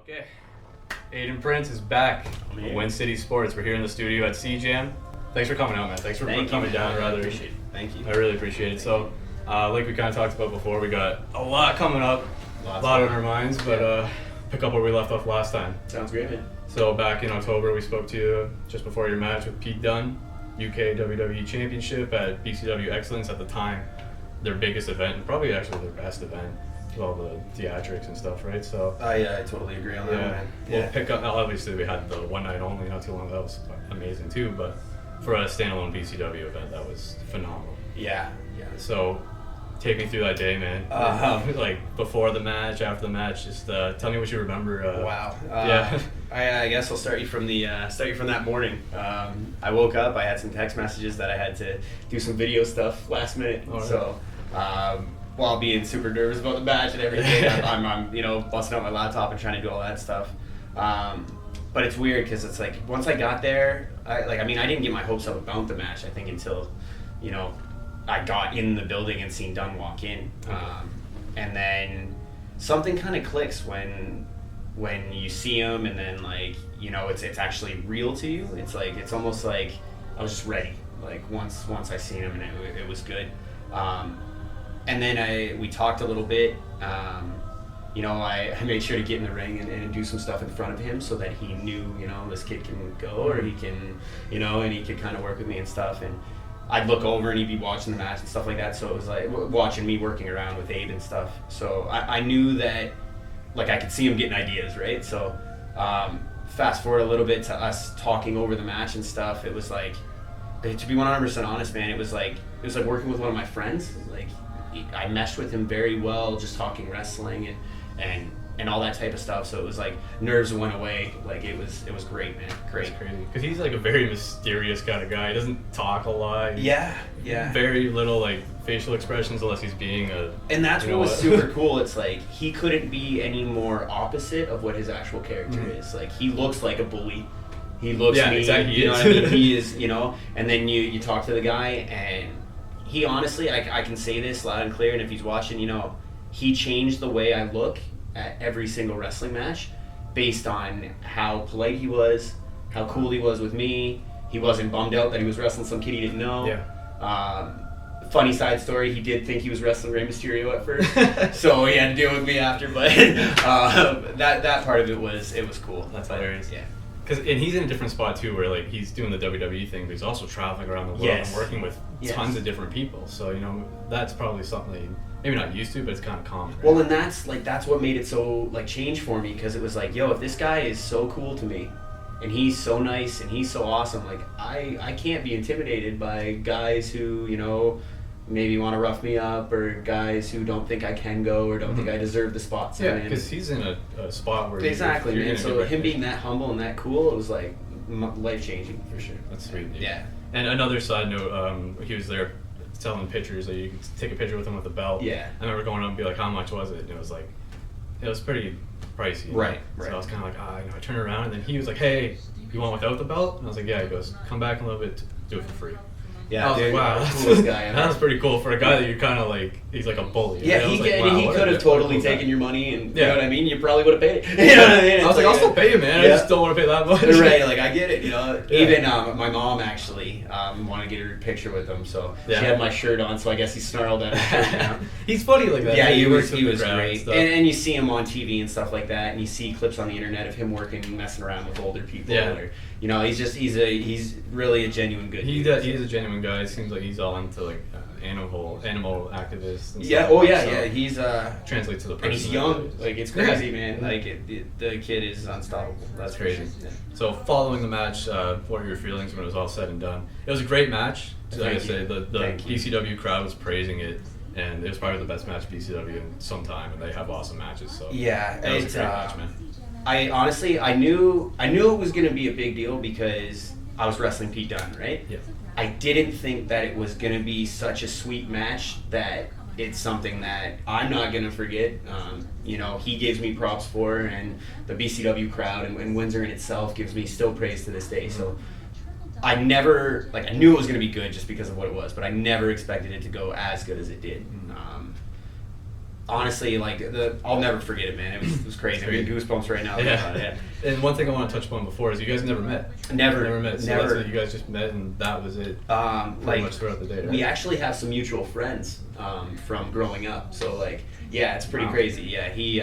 Okay, Aiden Prince is back. WinCity Sports. We're here in the studio at CJAM. Thanks for coming out, man. Thanks for coming down. I appreciate it. Thank you. I really appreciate it. So, like we kind of talked about before, we got a lot coming up, a lot on our minds, but pick up where we left off last time. Sounds great, man. So back in October, we spoke to you just before your match with Pete Dunne, UK WWE Championship at BCW Excellence at the time, their biggest event and probably actually their best event. All the theatrics and stuff, right? So I totally agree on that one, man. We'll pick up. Obviously, we had the one night only not too long ago. That was amazing too. But for a standalone BCW event, that was phenomenal. Yeah. So take me through that day, man. Like before the match, after the match. Just tell me what you remember. Wow. Yeah. I guess I'll start you from that morning. I woke up. I had some text messages that I had to do some video stuff last minute. All right. So. While being super nervous about the match and everything, I'm busting out my laptop and trying to do all that stuff. But it's weird because it's like once I got there, I didn't get my hopes up about the match. I think until, I got in the building and seen Dunn walk in, and then something kind of clicks when you see him, and then it's actually real to you. It's almost like I was just ready. Like once I seen him and it was good. And then we talked a little bit. I made sure to get in the ring and do some stuff in front of him so that he knew, this kid can go or he can, and he could kind of work with me and stuff. And I'd look over and he'd be watching the match and stuff like that. So it was like watching me working around with Aiden and stuff. So I knew that, I could see him getting ideas, right? So fast forward a little bit to us talking over the match and stuff. It was like, to be 100% honest, man, it was like working with one of my friends. I meshed with him very well, just talking wrestling and all that type of stuff. So it was like nerves went away. It was great, man. Great. That's crazy. Because he's a very mysterious kind of guy. He doesn't talk a lot. Yeah. Very little facial expressions unless he's being a. And that's what was super cool. It's he couldn't be any more opposite of what his actual character is. He looks like a bully. He looks mean. Exactly. You know what I mean? He is. And then you talk to the guy and. He honestly, I can say this loud and clear, and if he's watching, he changed the way I look at every single wrestling match based on how polite he was, how cool he was with me. He wasn't bummed out that he was wrestling some kid he didn't know. Yeah. Funny side story, he did think he was wrestling Rey Mysterio at first, so he had to deal with me after, but that part of it was cool. That's hilarious. Yeah. And he's in a different spot too, where he's doing the WWE thing, but he's also traveling around the world and working with tons of different people. So that's probably something that maybe not used to, but it's kind of common. Right? Well, and that's what made it so change for me, because it was if this guy is so cool to me, and he's so nice and he's so awesome, I can't be intimidated by guys who maybe want to rough me up, or guys who don't think I can go or don't think I deserve the spots. Yeah, because he's in a spot where exactly, man. So him being that humble and that cool, it was life changing for sure. That's sweet. Dude. Yeah. And another side note, he was there selling pictures. You could take a picture with him with a belt. Yeah. I remember going up and be like, "How much was it?" And it was pretty pricey. Right. So I was kind of I turned around and then he was like, "Hey, you want without the belt?" And I was like, "Yeah." He goes, "Come back in a little bit, do it for free." Yeah, I was like, wow, coolest guy. That was pretty cool for a guy that you're kind of he's like a bully. Yeah, right? he could have totally taken your money, and you know what I mean. You probably would have paid it. You know what I mean? I was I'll still pay you, man. I just don't want to pay that much. Right, I get it. Even my mom actually wanted to get a picture with him, so she had my shirt on. So I guess he snarled at her. He's funny like that. Yeah, he was great. And you see him on TV and stuff like that, and you see clips on the internet of him working and messing around with older people. Yeah. Or, he's really a genuine good. He is a genuine guy. It seems like he's all into animal activists. And yeah. stuff. Oh yeah. So he's translates to the person. And he's young. It's crazy, man. The kid is unstoppable. That's crazy. Sure. Yeah. So following the match, what were your feelings when it was all said and done? It was a great match. Like I say, the BCW crowd was praising it, and it was probably the best match BCW in some time, and they have awesome matches. So yeah, it was a great match, man. I honestly, I knew it was going to be a big deal because I was wrestling Pete Dunne, right? Yeah. I didn't think that it was going to be such a sweet match that it's something that I'm not going to forget. He gives me props for, and the BCW crowd and Windsor in itself gives me still praise to this day. So I never, I knew it was going to be good just because of what it was, but I never expected it to go as good as it did. honestly, like I'll never forget it, man. It was crazy. I'm getting goosebumps right now. Yeah. And one thing I want to touch upon before is you guys never met. Never met. So that's it. You guys just met, and that was it. Pretty much throughout the day. Right? We actually have some mutual friends from growing up. So like, yeah, it's pretty crazy. Yeah, he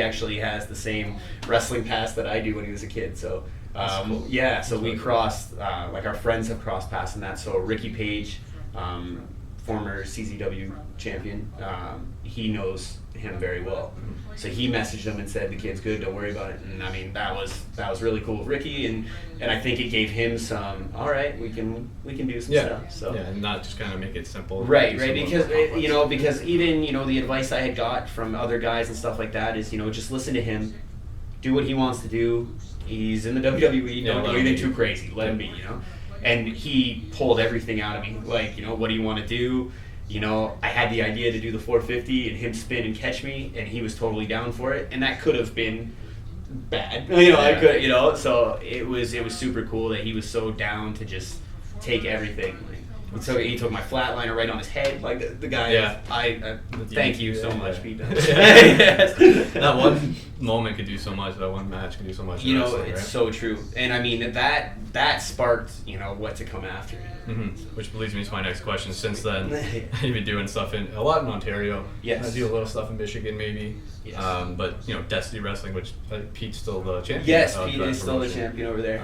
actually has the same wrestling past that I do when he was a kid. So. Cool. Yeah, so we crossed, like our friends have crossed paths in that. So Ricky Page, former CZW champion, he knows him very well. So he messaged him and said, the kid's good, don't worry about it. And I mean, that was really cool with Ricky, and I think it gave him some, all right, we can do some stuff. So yeah, and not just kind of make it simple. Right, because because even the advice I had got from other guys and stuff like that is just listen to him, do what he wants to do. He's in the WWE. Don't do anything too crazy. Let him be, And he pulled everything out of me. Like, what do you want to do? I had the idea to do the 450 and him spin and catch me, and he was totally down for it. And that could have been bad. I could, So it was super cool that he was so down to just take everything. He took my flatliner right on his head, like the guy. Yeah. I thank you so much, Pete. That one moment could do so much. That one match could do so much. It's so true. And I mean that sparked what to come after. Mm-hmm. Which leads me to my next question. Since then, you've been doing stuff a lot in Ontario. Yes. I do a little stuff in Michigan, maybe. Yes. But Destiny Wrestling, which Pete's still the champion. Yes, Pete is still the champion over there.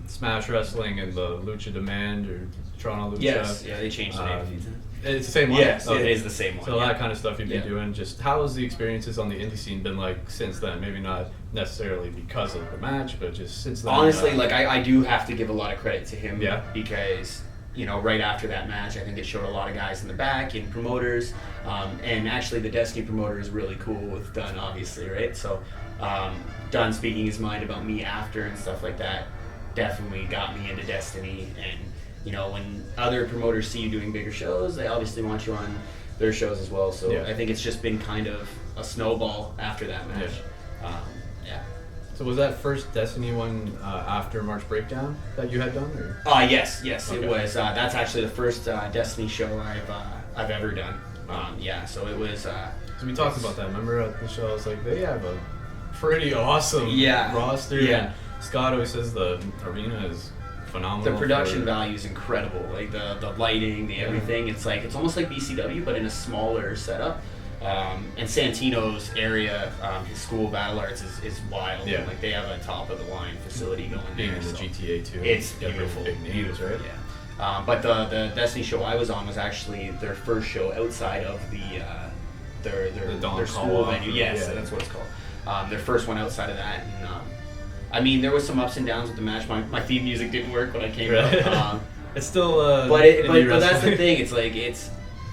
Smash Wrestling and the Lucha Demand or Toronto Lucha. Yes, yeah, they changed the name a few times. It's the same one? Yes, it is the same one. So that kind of stuff you've been doing. Just how has the experiences on the indie scene been like since then? Maybe not necessarily because of the match, but just since then. Honestly, I do have to give a lot of credit to him. Yeah. Because, right after that match, I think it showed a lot of guys in the back and promoters. And actually the Destiny promoter is really cool with Dunn, obviously, right? So Dunn speaking his mind about me after and stuff like that definitely got me into Destiny. And when other promoters see you doing bigger shows, they obviously want you on their shows as well. So I think it's just been kind of a snowball after that match. Yeah. So was that first Destiny one after March Breakdown that you had done? Or? Yes, okay. It was. That's actually the first Destiny show I've ever done. So it was. So we talked about that. Remember at the show, I was like, they have a pretty awesome roster. Yeah. And Scott always says the arena is phenomenal. The production value is incredible. Like the lighting, the everything. It's almost like BCW, but in a smaller setup. And Santino's area, his school of battle arts is wild. Yeah. Like they have a top of the line facility going being there. in the GTA too. It's beautiful. Big names, right? Yeah. But the Destiny show I was on was actually their first show outside of their school venue. Yes, that's what it's called. Their first one outside of that. And, I mean, there was some ups and downs with the match. My theme music didn't work when I came up. It's still. But that's the thing.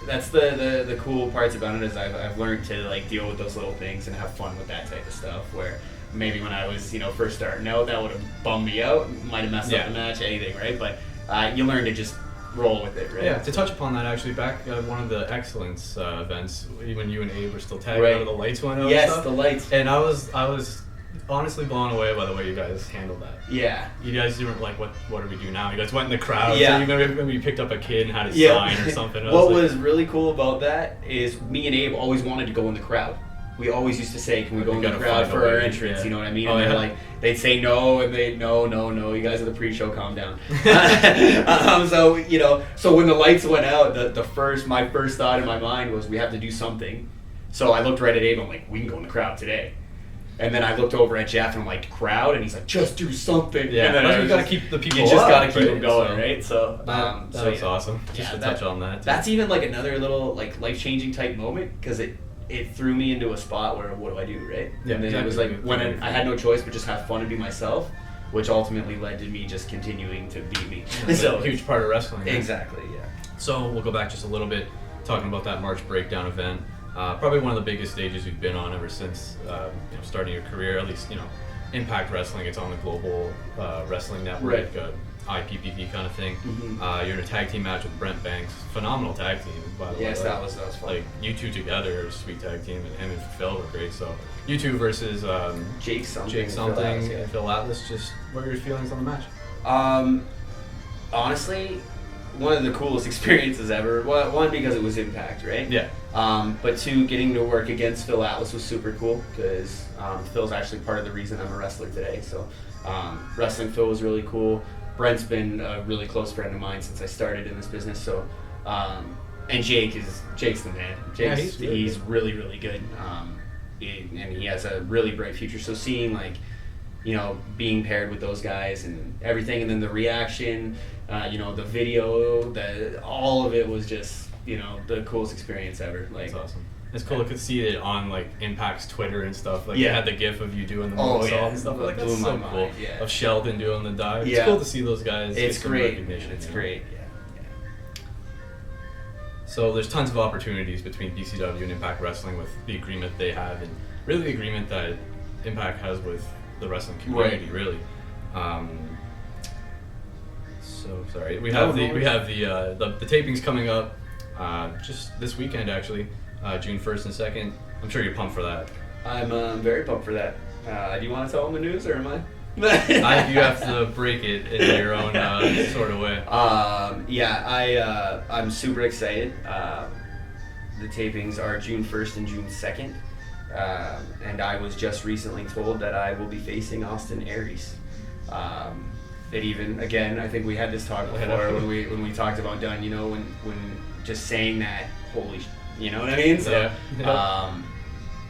That's the cool parts about it is I've learned to deal with those little things and have fun with that type of stuff. Where maybe when I was first starting out, that would have bummed me out, might have messed up the match, anything, right? But you learn to just roll with it, right? Yeah. To touch upon that, actually, back at one of the Excellence events when you and Abe were still tagging, the lights went out. Yes, and stuff, the lights. And I was honestly blown away by the way you guys handled that. Yeah. You guys weren't like, what do we do now? You guys went in the crowd. Yeah. So you remember you picked up a kid and had a sign or something. What was really cool about that is me and Abe always wanted to go in the crowd. We always used to say, can we go in the crowd for our entrance? Yeah. You know what I mean? Oh, and they'd say no, and no, you guys are the pre-show, calm down. So when the lights went out, my first thought in my mind was we have to do something. So I looked right at Abe, I'm like, we can go in the crowd today. And then I looked over at Jeff and I'm like, crowd? And he's like, just do something. Yeah, and then you gotta keep the people You just gotta keep right? them going, right? So that was awesome. Just to touch on that. That's even another little life-changing type moment because it threw me into a spot where what do I do, right? Yeah, and then it was when I had no choice but just have fun and be myself, which ultimately led to me just continuing to be me. So a huge part of wrestling. Right? Exactly, yeah. So we'll go back just a little bit, talking about that March Breakdown event. Probably one of the biggest stages you've been on ever since starting your career. At least Impact Wrestling. It's on the Global Wrestling Network, IPPV kind of thing. Mm-hmm. You're in a tag team match with Brent Banks. Phenomenal tag team, by the way. Yes, that was fun. You two together are a sweet tag team, and him and Phil were great. So you two versus Jake something, and Phil Atlas. Just what are your feelings on the match? Honestly, one of the coolest experiences ever. One, because it was Impact, right? Yeah. But two, getting to work against Phil Atlas was super cool because Phil's actually part of the reason I'm a wrestler today. So wrestling Phil was really cool. Brent's been a really close friend of mine since I started in this business. So and Jake's the man. He's really, really good. And he has a really bright future. So seeing like, you know, being paired with those guys and everything, and then the reaction, you know, the video, all of it was just, you know, the coolest experience ever. Like, that's awesome. It's cool to see it on like Impact's Twitter and stuff. Like, yeah, they had the GIF of you doing the moonsault and stuff. Like, that's so cool. Yeah. Of Sheldon doing the dive. Yeah. It's cool to see those guys. It's great. It's great. Yeah. So there's tons of opportunities between BCW and Impact Wrestling with the agreement they have, and really the agreement that Impact has with the wrestling community. Right. Really. So sorry. We have the tapings coming up just this weekend actually, June 1st and 2nd. I'm sure you're pumped for that. I'm very pumped for that. Do you want to tell them the news, or am I? You have to break it in your own sort of way. I'm super excited. The tapings are June 1st and June 2nd. And I was just recently told that I will be facing Austin Aries. It even, again, I think we had this talk before when we talked about Dunn, you know, when just saying that, holy, you know what I mean? So,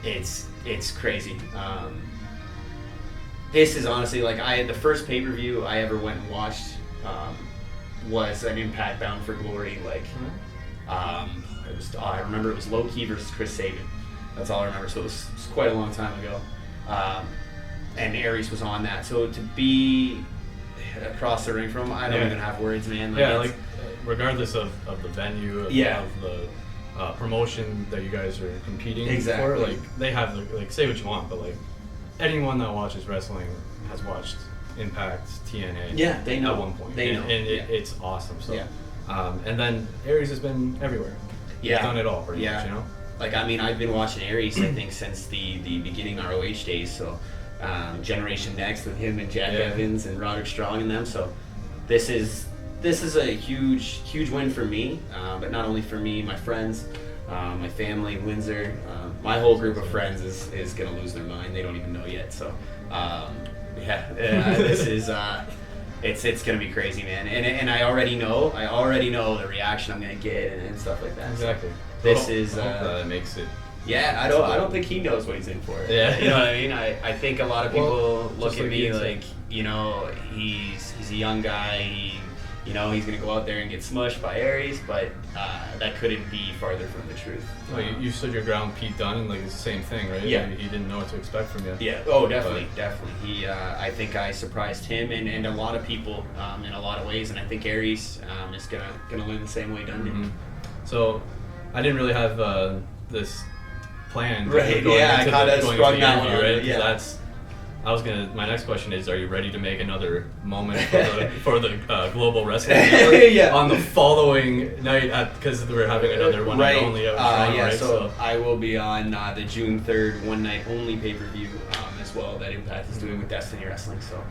it's crazy. This is honestly, like, the first pay-per-view I ever went and watched was an Impact Bound for Glory, like, I remember it was Low Key versus Chris Sabin. That's all I remember, so it was quite a long time ago. And Aries was on that, so to be across the ring from him, I don't even have words, man. Like, regardless of the venue, of the promotion that you guys are competing for, like, they have, like, say what you want, but, like, anyone that watches wrestling has watched Impact, TNA. Yeah, they know. At one point. They know. And it's awesome. So, and then Aries has been everywhere. Yeah. He's done it all pretty much, you know? Like, I mean, I've been watching Aries, I think, since the beginning ROH days. So, Generation Next with him and Jack Evans and Roderick Strong and them. So, this is a huge win for me. But not only for me, my friends, my family, Windsor, my whole group of friends is gonna lose their mind. They don't even know yet. So, this is it's gonna be crazy, man. And I already know the reaction I'm gonna get and stuff like that. Exactly. So this is I hope that makes it. Yeah, I don't think he knows what he's in for. Yeah. You know what I mean? I think a lot of people look at me like, you know, he's a young guy. You know, he's going to go out there and get smushed by Aries, but that couldn't be farther from the truth. Well, you stood your ground, Pete Dunne, and like it's the same thing, right? Yeah. He didn't know what to expect from you. Yeah. Oh, definitely. He, I think I surprised him and a lot of people in a lot of ways, and I think Aries is gonna learn the same way Dunne did. Mm-hmm. So, I didn't really have this plan. Right. Yeah. I kind of sprung that one. Right? Yeah. My next question is, are you ready to make another moment for the Global Wrestling on the following night because we're having another one night only out in Toronto, right? So I will be on the June 3rd one night only pay-per-view as well that Impact is doing with Destiny Wrestling. So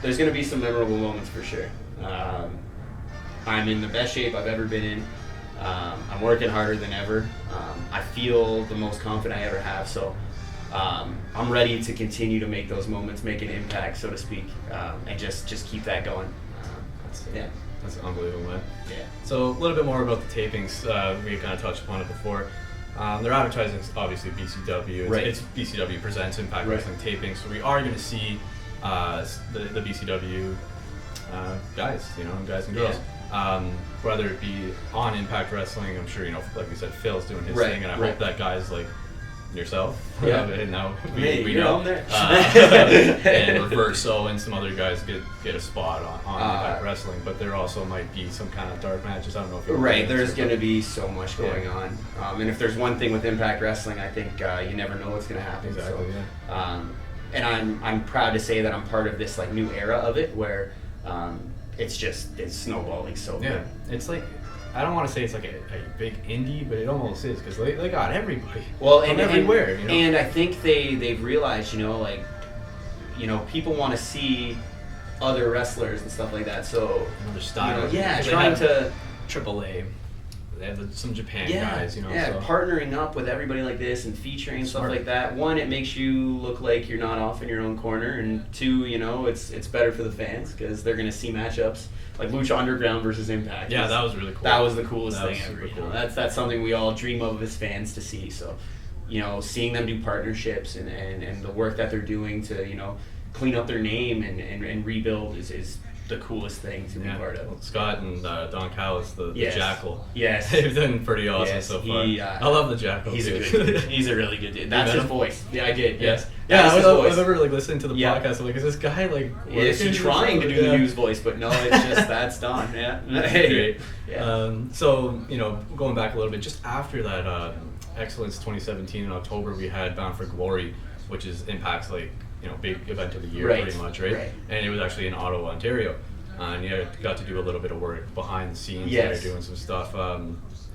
there's going to be some memorable moments for sure. I'm in the best shape I've ever been in. I'm working harder than ever. I feel the most confident I ever have. So I'm ready to continue to make those moments, make an impact, so to speak, and just keep that going. That's unbelievable, man. Yeah. So a little bit more about the tapings. We kind of touched upon it before. Their advertising is obviously BCW. It's BCW Presents Impact Wrestling tapings. So we are going to see the BCW guys, guys and girls. Whether it be on Impact Wrestling, I'm sure, like we said, Phil's doing his thing, and I hope that guys like yourself. Yeah. And now we you're know. On there. And Reverso and some other guys get a spot on Impact Wrestling, but there also might be some kind of dark matches. I don't know if you're there's going to be so much going on. And if there's one thing with Impact Wrestling, I think you never know what's going to happen. Exactly. So, and I'm proud to say that I'm part of this like new era of it where it's snowballing so good. It's like, I don't want to say it's like a big indie, but it almost is because they got everybody. Well, from everywhere. And I think they've realized, people want to see other wrestlers and stuff like that. So Another style. yeah, They trying have to AAA. They have some Japan guys, so. partnering up with everybody like this and featuring and stuff like that. One, it makes you look like you're not off in your own corner, and two, it's better for the fans because they're gonna see matchups like Lucha Underground versus Impact. Yeah, that was really cool. That was the coolest That thing was ever. super cool. That's something we all dream of as fans to see. So, seeing them do partnerships and the work that they're doing to clean up their name and rebuild is the coolest thing to be part of. Well, Scott and Don Callis, the Jackal. Yes. They've done pretty awesome so far. I love the Jackal He's too. a good dude. He's a really good dude. That's his voice. Yeah, I did. Yes. Yeah, That's his I voice. remember listening to the podcast. I'm like, is this guy Is he trying to do the news voice? But no, it's just that's Don. Yeah. Great. Yeah. So going back a little bit, just after that Excellence 2017 in October, we had Bound for Glory, which is Impact's big event of the year, pretty much, right? And it was actually in Ottawa, Ontario. And you got to do a little bit of work behind the scenes there, doing some stuff.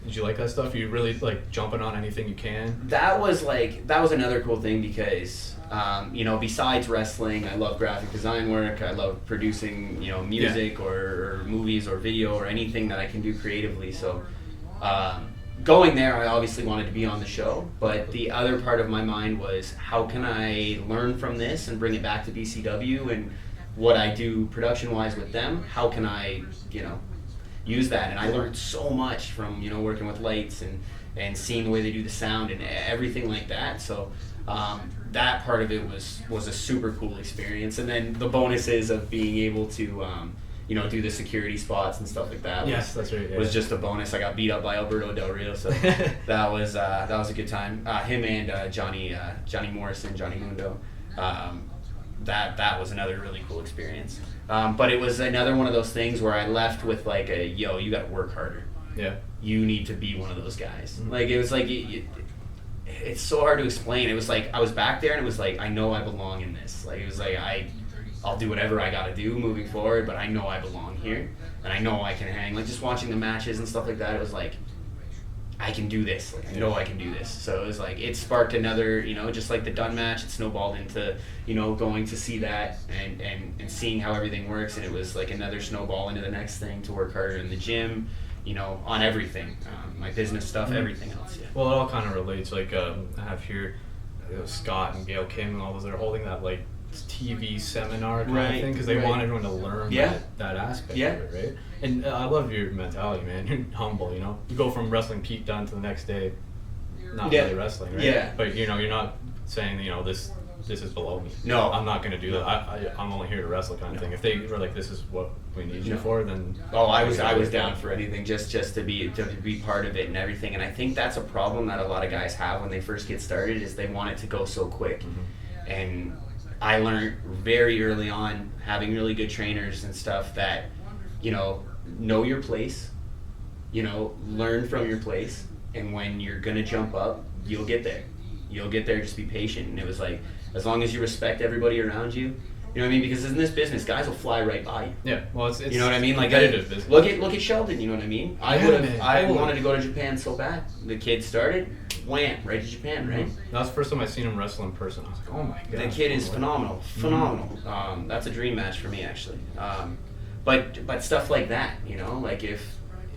Did you like that stuff? You really like jumping on anything you can? That was another cool thing because, besides wrestling, I love graphic design work. I love producing, music or movies or video or anything that I can do creatively. So, going there, I obviously wanted to be on the show. But the other part of my mind was, how can I learn from this and bring it back to BCW and what I do production-wise with them, how can I, use that? And I learned so much from, working with lights and seeing the way they do the sound and everything like that. So that part of it was a super cool experience. And then the bonuses of being able to, do the security spots and stuff like that. Yes, that's right. Yeah. Was just a bonus. I got beat up by Alberto Del Rio, so that was a good time. Him and Johnny Morrison, Johnny Mundo. That was another really cool experience. But it was another one of those things where I left with you got to work harder. Yeah. You need to be one of those guys. Mm-hmm. It was it's so hard to explain. It was I was back there and it was I know I belong in this. It was I'll do whatever I got to do moving forward, but I know I belong here and I know I can hang. Just watching the matches and stuff like that, it was I can do this. I know I can do this. So it was it sparked another, just like the Dunn match, it snowballed into, going to see that and seeing how everything works. And it was another snowball into the next thing to work harder in the gym, on everything, my business stuff, everything else. Yeah. Well, it all kind of relates. I have here Scott and Gail Kim and all those, they're holding that TV seminar kind of thing because they want everyone to learn that aspect of it, right? And I love your mentality, man. You're humble, You go from wrestling Pete Dunne to the next day, not really wrestling, right? Yeah. But you're not saying this is below me. No, I'm not going to do that. I'm only here to wrestle, kind of thing. If they were this is what we need you for, then I was down for anything, just to be part of it and everything. And I think that's a problem that a lot of guys have when they first get started is they want it to go so quick, and I learned very early on, having really good trainers and stuff, that, know your place, learn from your place, and when you're going to jump up, you'll get there. You'll get there, just be patient. And it was as long as you respect everybody around you, you know what I mean? Because in this business, guys will fly right by you. Yeah, well, it's you know what I mean? Competitive business. Look at Sheldon, you know what I mean? I wanted to go to Japan so bad. The kid started, wham, right to Japan, right? That was the first time I seen him wrestle in person. I was oh my god. The kid is phenomenal. That's a dream match for me, actually. But stuff like that,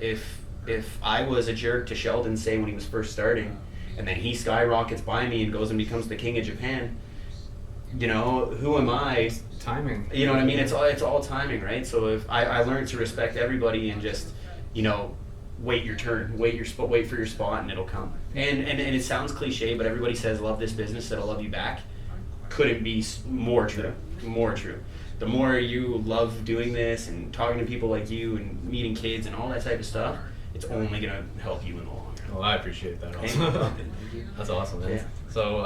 if I was a jerk to Sheldon, say when he was first starting, and then he skyrockets by me and goes and becomes the king of Japan, who am I? Timing. You know what I mean? It's all timing, right? So if I learned to respect everybody and just, wait your turn, wait for your spot, and it'll come. And it sounds cliche, but everybody says love this business, it'll love you back. Couldn't be more true. More true. The more you love doing this and talking to people like you and meeting kids and all that type of stuff, it's only gonna help you in the long run. Well, I appreciate that also. That's awesome, man. Yeah. So,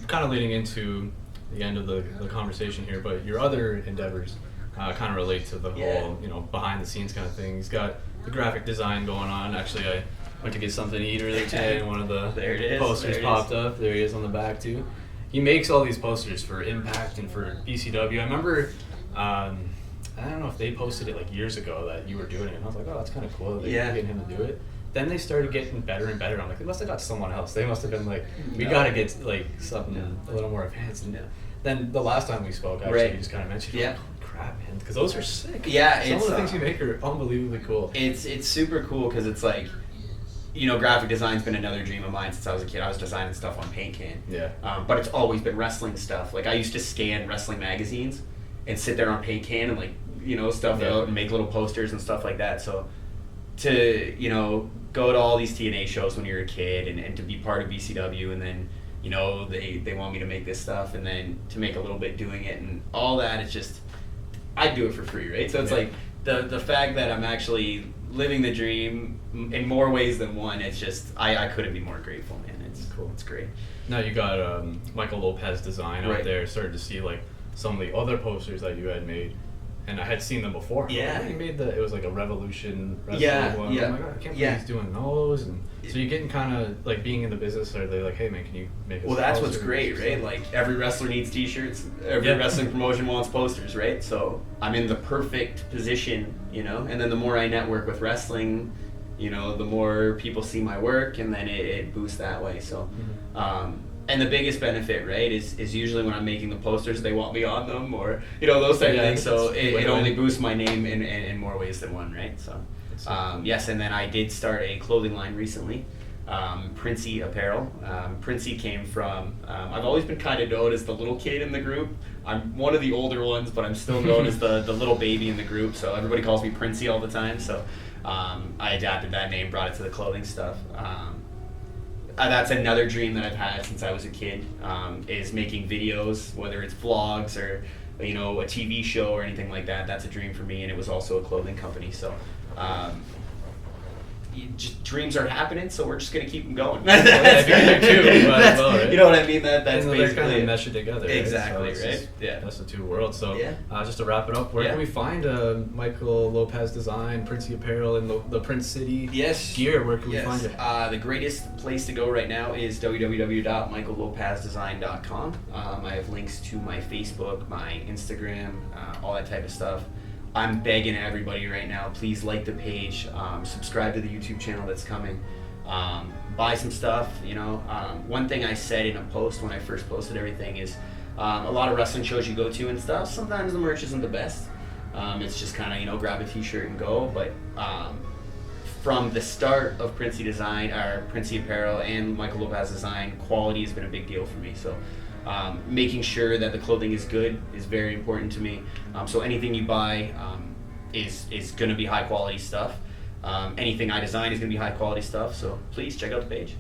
kind of leading into the end of the conversation here, but your other endeavors kind of relate to the whole, behind the scenes kind of thing. He's got the graphic design going on. Actually, I went to get something to eat earlier today, and one of the posters popped up. There he is on the back too. He makes all these posters for Impact and for BCW. I remember, I don't know if they posted it years ago that you were doing it, and I was like, oh, that's kind of cool that they're getting him to do it. Then they started getting better and better. I'm like, they must have got someone else. They must have been we got to get something a little more advanced. And then the last time we spoke, actually, you just kind of mentioned, oh, crap, man, because those are sick. Yeah, some it's, of the things you make are unbelievably cool. It's super cool because it's like, you know, graphic design's been another dream of mine since I was a kid. I was designing stuff on paint can. Yeah. But it's always been wrestling stuff. Like I used to scan wrestling magazines and sit there on paint can and like, you know, stuff out and make little posters and stuff like that. So to, you know, go to all these TNA shows when you're a kid and to be part of BCW, and then, you know, they want me to make this stuff, and then to make a little bit doing it and all that, it's just, I do it for free, right? So it's like the fact that I'm actually living the dream in more ways than one, it's just, I couldn't be more grateful, man. It's cool. It's great. Now you got Michael Lopez Design out there. Started to see like some of the other posters that you had made, and I had seen them before. Yeah. He made it was like a Revolution wrestling one. I'm like, oh, I can't believe he's doing those. And so you're getting kind of like being in the business, are they like, hey man, can you make us that's posters? what's great, right? Like every wrestler needs t-shirts, every wrestling promotion wants posters, right? So I'm in the perfect position, you know, and then the more I network with wrestling, you know, the more people see my work, and then it boosts that way. So and the biggest benefit, right, is usually when I'm making the posters, they want me on them, or, you know, those type of things. So it only boosts my name in more ways than one, right? So yes, and then I did start a clothing line recently, Princey Apparel. Princey came from, I've always been kind of known as the little kid in the group. I'm one of the older ones, but I'm still known as the little baby in the group, so everybody calls me Princey all the time. So I adapted that name, brought it to the clothing stuff. That's another dream that I've had since I was a kid, is making videos, whether it's vlogs or, you know, a TV show or anything like that. That's a dream for me, and it was also a clothing company. So dreams are happening, so we're just gonna keep them going. You know what I mean? That's basically kind of mesh it together. Exactly, so right? That's the two worlds. So just to wrap it up, where Yeah. can we find Michael Lopez Design, Princey Apparel, and the Prince City gear? Where can we find it? The greatest place to go right now is www.michaellopezdesign.com. I have links to my Facebook, my Instagram, all that type of stuff. I'm begging everybody right now, please like the page, subscribe to the YouTube channel that's coming, buy some stuff, you know. One thing I said in a post when I first posted everything is, a lot of wrestling shows you go to and stuff, sometimes the merch isn't the best. It's just kind of, you know, grab a t-shirt and go, but from the start of Princey Design, or Princey Apparel and Michael Lopez Design, quality has been a big deal for me. So making sure that the clothing is good is very important to me. So anything you buy is going to be high quality stuff. Anything I design is going to be high quality stuff. So please check out the page.